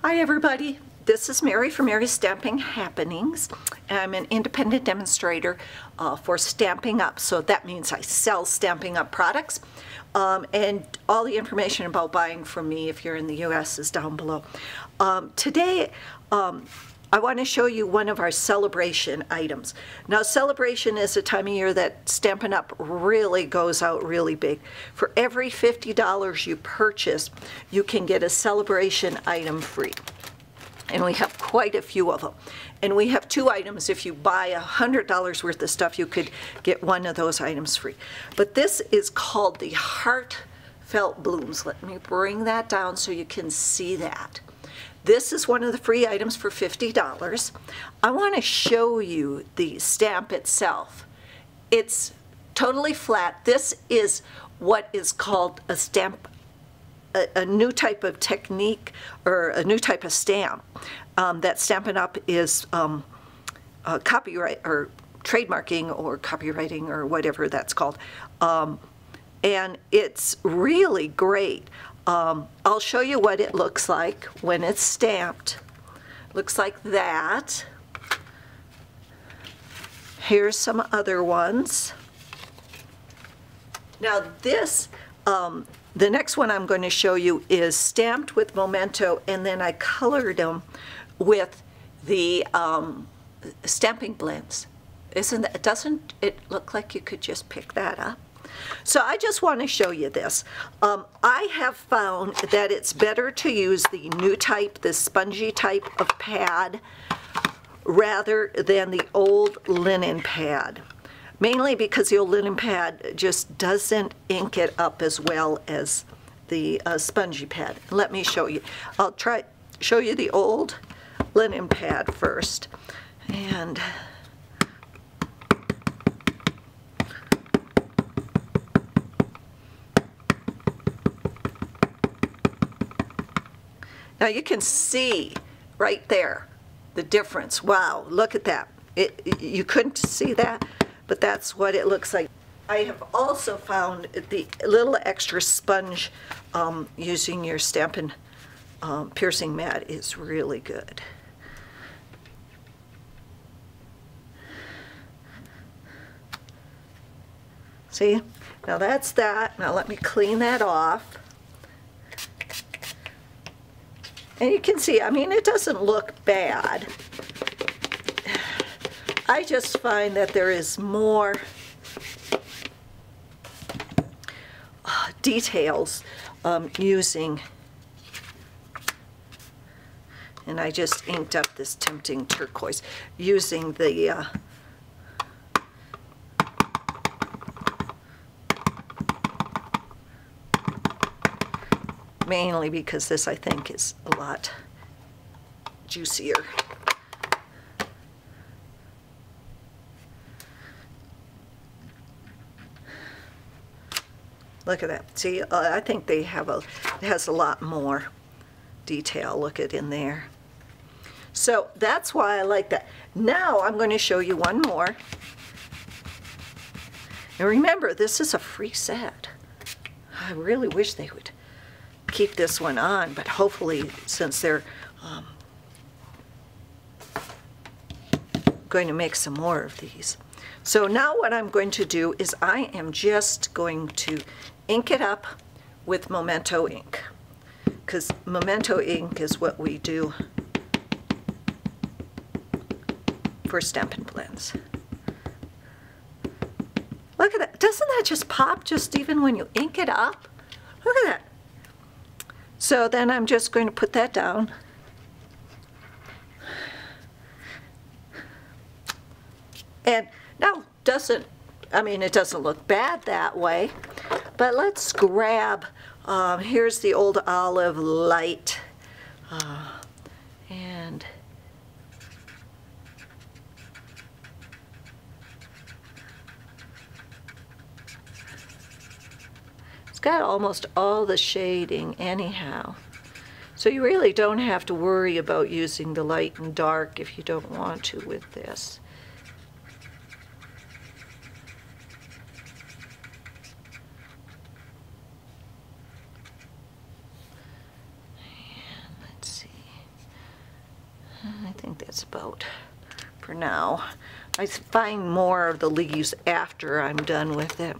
Hi everybody, this is Mary from Mary's Stamping Happenings. I'm an independent demonstrator for Stamping Up, so that means I sell Stamping Up products. And all the information about buying from me if you're in the US is down below. Today I want to show you one of our celebration items. Now celebration is a time of year that Stampin' Up! Really goes out really big. For every $50 you purchase, you can get a celebration item free. And we have quite a few of them. And we have two items. If you buy $100 worth of stuff, you could get one of those items free. But this is called the Heartfelt Blooms. Let me bring that down so you can see that. This is one of the free items for $50. I want to show you the stamp itself. It's totally flat. This is what is called a stamp, a new type of technique or a new type of stamp that Stampin' Up! Is copyright or trademarking or copywriting or whatever that's called. And it's really great. I'll show you what it looks like when it's stamped. Looks like that. Here's some other ones. Now this, the next one I'm going to show you is stamped with Memento, and then I colored them with the stamping blends. Doesn't it look like you could just pick that up? So I just want to show you this. I have found that it's better to use the new type, the spongy type of pad, rather than the old linen pad. Mainly because the old linen pad just doesn't ink it up as well as the spongy pad. Let me show you. I'll show you the old linen pad first. And now you can see right there the difference. Wow, look at that. You couldn't see that, but that's what it looks like. I have also found the little extra sponge using your Stampin' piercing mat is really good. See? Now that's that. Now let me clean that off. And you can see, I mean, it doesn't look bad. I just find that there is more details using, and I just inked up this tempting turquoise, using the mainly because this, I think, is a lot juicier. Look at that. See, I think they have it has a lot more detail. Look at in there. So that's why I like that. Now I'm going to show you one more. And remember, this is a free set. I really wish they would keep this one on, but hopefully, since they're going to make some more of these. So now what I'm going to do is I am just going to ink it up with Memento ink, because Memento ink is what we do for Stampin' Blends. Look at that. Doesn't that just pop just even when you ink it up? Look at that. So then I'm just going to put that down. And now it doesn't look bad that way, but let's grab, here's the old olive light, and it's got almost all the shading anyhow. So you really don't have to worry about using the light and dark if you don't want to with this. And let's see. think that's about for now. I find more of the leaves after I'm done with it.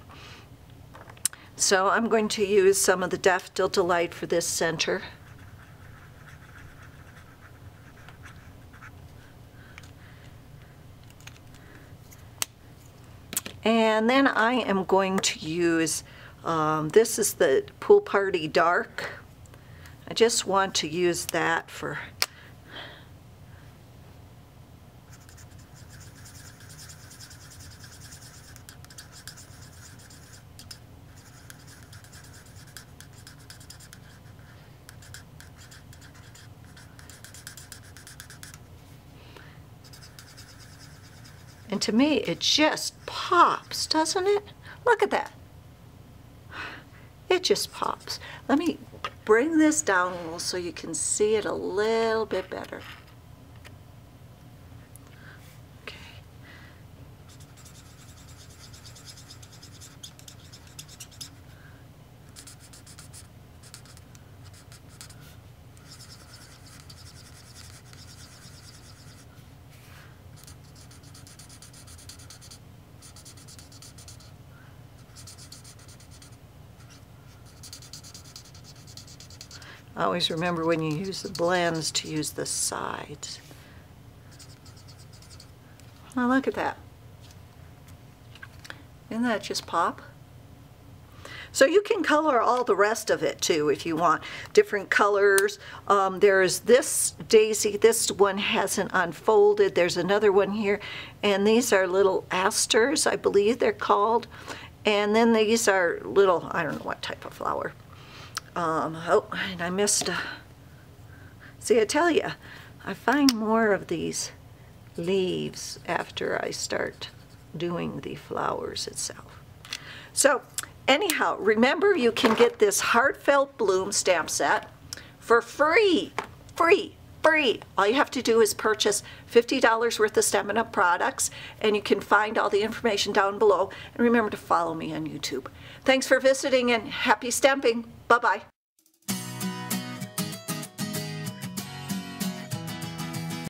So I'm going to use some of the Daffodil Delight for this center. And then I am going to use, this is the Pool Party Dark. I just want to use that for and to me it just pops, doesn't it? Look at that. It just pops. Let me bring this down a little so you can see it a little bit better. Okay. Always remember when you use the blends to use the sides. Now look at that. Isn't that just pop? So you can color all the rest of it too if you want. Different colors. There's this daisy. This one hasn't unfolded. There's another one here. And these are little asters, I believe they're called. And then these are little, I don't know what type of flower. Oh, and I missed see, I tell you, I find more of these leaves after I start doing the flowers itself. So anyhow, remember you can get this Heartfelt Bloom stamp set for free. Free. All you have to do is purchase $50 worth of Stampin' Up! Products, and you can find all the information down below. And remember to follow me on YouTube. Thanks for visiting, and happy stamping. Bye-bye.